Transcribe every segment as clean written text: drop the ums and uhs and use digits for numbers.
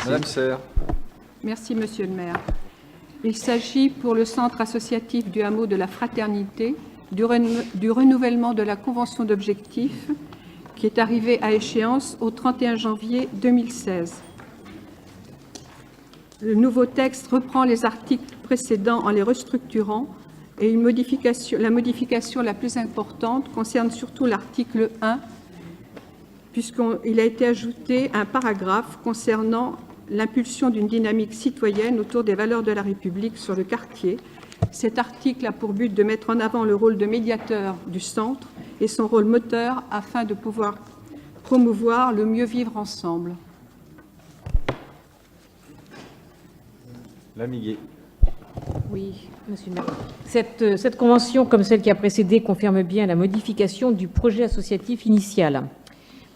Madame Serre. Merci, Monsieur le maire. Il s'agit pour le Centre associatif du hameau de la Fraternité du renouvellement de la convention d'objectifs qui est arrivée à échéance au 31 janvier 2016. Le nouveau texte reprend les articles précédents en les restructurant et la modification la plus importante concerne surtout l'article 1, puisqu'il a été ajouté un paragraphe concernant l'impulsion d'une dynamique citoyenne autour des valeurs de la République sur le quartier. Cet article a pour but de mettre en avant le rôle de médiateur du centre et son rôle moteur afin de pouvoir promouvoir le mieux vivre ensemble. Lamiguet. Oui, Monsieur le maire. Cette convention, comme celle qui a précédé, confirme bien la modification du projet associatif initial,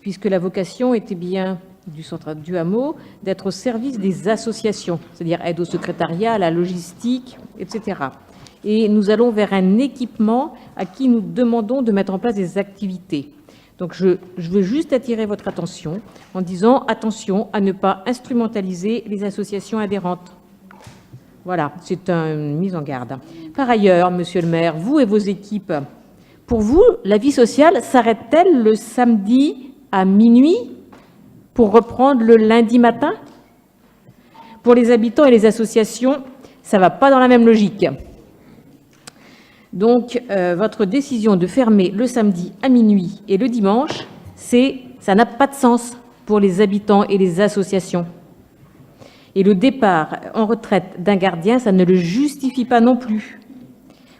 puisque la vocation était bien du centre du hameau d'être au service des associations, c'est-à-dire aide au secrétariat, à la logistique, etc. Et nous allons vers un équipement à qui nous demandons de mettre en place des activités. Donc je veux juste attirer votre attention en disant attention à ne pas instrumentaliser les associations adhérentes. Voilà, c'est une mise en garde. Par ailleurs, Monsieur le maire, vous et vos équipes, pour vous, la vie sociale s'arrête-t-elle le samedi à minuit pour reprendre le lundi matin? Pour les habitants et les associations, ça ne va pas dans la même logique. Donc, votre décision de fermer le samedi à minuit et le dimanche, ça n'a pas de sens pour les habitants et les associations. Et le départ en retraite d'un gardien, ça ne le justifie pas non plus.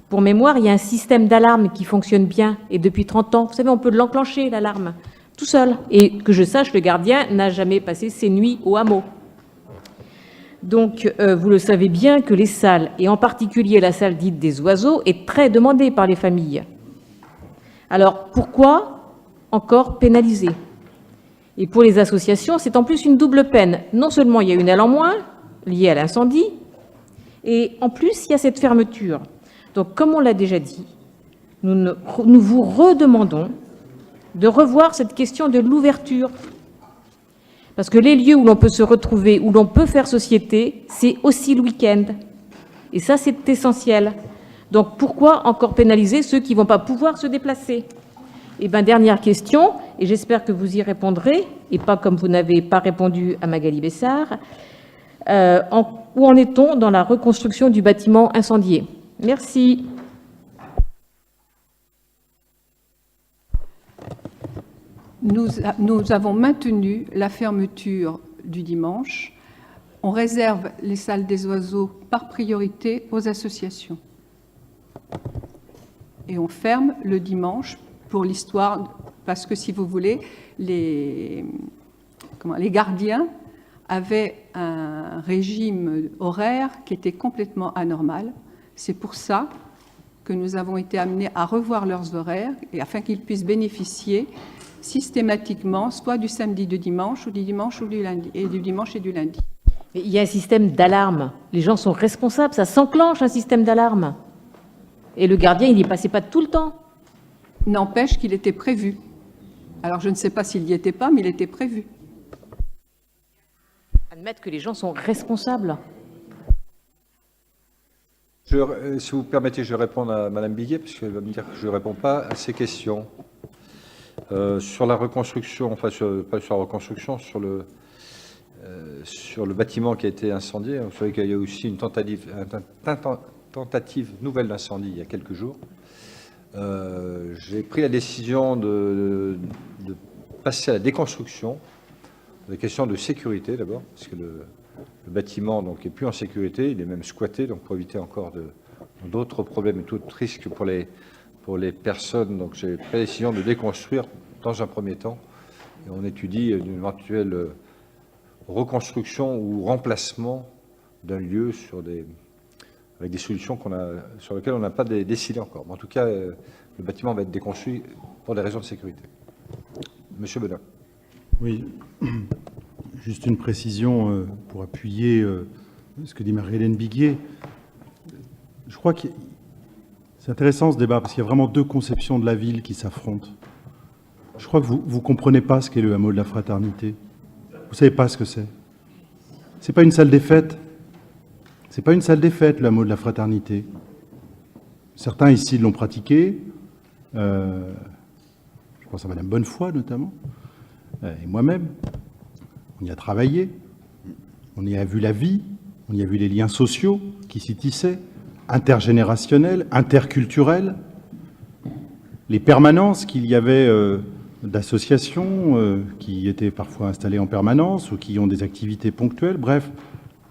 Pour mémoire, il y a un système d'alarme qui fonctionne bien, et depuis 30 ans, vous savez, on peut l'enclencher, l'alarme, tout seul. Et que je sache, le gardien n'a jamais passé ses nuits au hameau. Donc, vous le savez bien que les salles, et en particulier la salle dite des oiseaux, est très demandée par les familles. Alors, pourquoi encore pénaliser? Et pour les associations, c'est en plus une double peine. Non seulement il y a une aile en moins, liée à l'incendie, et en plus, il y a cette fermeture. Donc, comme on l'a déjà dit, nous vous redemandons de revoir cette question de l'ouverture. Parce que les lieux où l'on peut se retrouver, où l'on peut faire société, c'est aussi le week-end. Et ça, c'est essentiel. Donc, pourquoi encore pénaliser ceux qui ne vont pas pouvoir se déplacer? Et bien, dernière question, et j'espère que vous y répondrez, et pas comme vous n'avez pas répondu à Magali Bessard, où en est-on dans la reconstruction du bâtiment incendié? Merci. Nous avons maintenu la fermeture du dimanche. On réserve les salles des oiseaux par priorité aux associations. Et on ferme le dimanche pour l'histoire, parce que si vous voulez, les gardiens avaient un régime horaire qui était complètement anormal. C'est pour ça que nous avons été amenés à revoir leurs horaires, et afin qu'ils puissent bénéficier systématiquement soit du samedi, du dimanche, ou du dimanche ou du lundi, et du dimanche et du lundi. Mais il y a un système d'alarme. Les gens sont responsables, ça s'enclenche un système d'alarme. Et le gardien, il n'y passait pas tout le temps. N'empêche qu'il était prévu. Alors, je ne sais pas s'il n'y était pas, mais il était prévu. Admettre que les gens sont responsables. Si vous permettez, je vais répondre à Madame Biguet, parce qu'elle va me dire que je ne réponds pas à ces questions. Sur la reconstruction, enfin, pas sur la reconstruction, sur le bâtiment qui a été incendié. Vous savez qu'il y a aussi une tentative nouvelle d'incendie il y a quelques jours. J'ai pris la décision de passer à la déconstruction. Des questions de sécurité d'abord, parce que le bâtiment donc est plus en sécurité, il est même squatté, donc pour éviter encore d'autres problèmes et d'autres risques pour les personnes. Donc j'ai pris la décision de déconstruire dans un premier temps. Et on étudie une éventuelle reconstruction ou remplacement d'un lieu avec des solutions sur lesquelles on n'a pas décidé encore. Mais en tout cas, le bâtiment va être déconstruit pour des raisons de sécurité. Monsieur Benin. Oui, juste une précision pour appuyer ce que dit Marie-Hélène Biguier. Je crois que c'est intéressant ce débat parce qu'il y a vraiment deux conceptions de la ville qui s'affrontent. Je crois que vous ne comprenez pas ce qu'est le hameau de la Fraternité. Vous ne savez pas ce que c'est. C'est pas une salle des fêtes. C'est pas une salle des fêtes, le mot de la fraternité. Certains ici l'ont pratiqué. Je pense à Madame Bonnefoy, notamment, et moi-même. On y a travaillé. On y a vu la vie. On y a vu les liens sociaux qui s'y tissaient, intergénérationnels, interculturels, les permanences qu'il y avait d'associations qui étaient parfois installées en permanence ou qui ont des activités ponctuelles. Bref,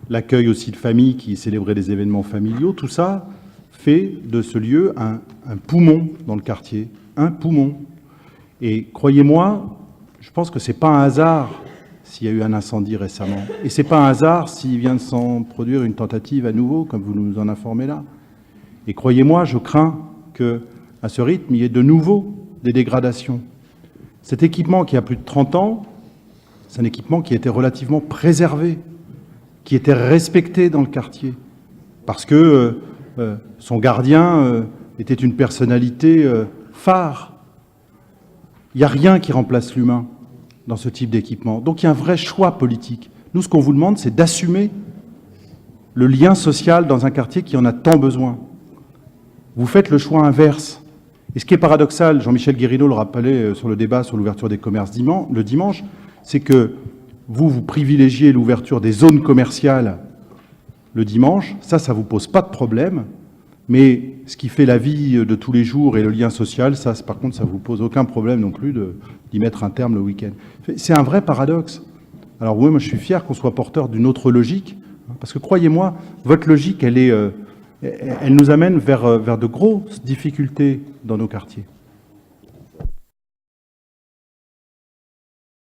l'accueil aussi de familles qui célébraient des événements familiaux. Tout ça fait de ce lieu un poumon dans le quartier, un poumon. Et croyez-moi, je pense que ce n'est pas un hasard s'il y a eu un incendie récemment. Et ce n'est pas un hasard s'il vient de s'en produire une tentative à nouveau, comme vous nous en informez là. Et croyez-moi, je crains qu'à ce rythme, il y ait de nouveau des dégradations. Cet équipement qui a plus de 30 ans, c'est un équipement qui a été relativement préservé, qui était respecté dans le quartier, parce que son gardien était une personnalité phare. Il n'y a rien qui remplace l'humain dans ce type d'équipement. Donc il y a un vrai choix politique. Nous, ce qu'on vous demande, c'est d'assumer le lien social dans un quartier qui en a tant besoin. Vous faites le choix inverse. Et ce qui est paradoxal, Jean-Michel Guérineau le rappelait sur le débat sur l'ouverture des commerces le dimanche, c'est que vous privilégiez l'ouverture des zones commerciales le dimanche. Ça ne vous pose pas de problème. Mais ce qui fait la vie de tous les jours et le lien social, ça, par contre, ça ne vous pose aucun problème non plus d'y mettre un terme le week-end. C'est un vrai paradoxe. Alors oui, moi je suis fier qu'on soit porteur d'une autre logique, parce que croyez-moi, votre logique, elle nous amène vers de grosses difficultés dans nos quartiers.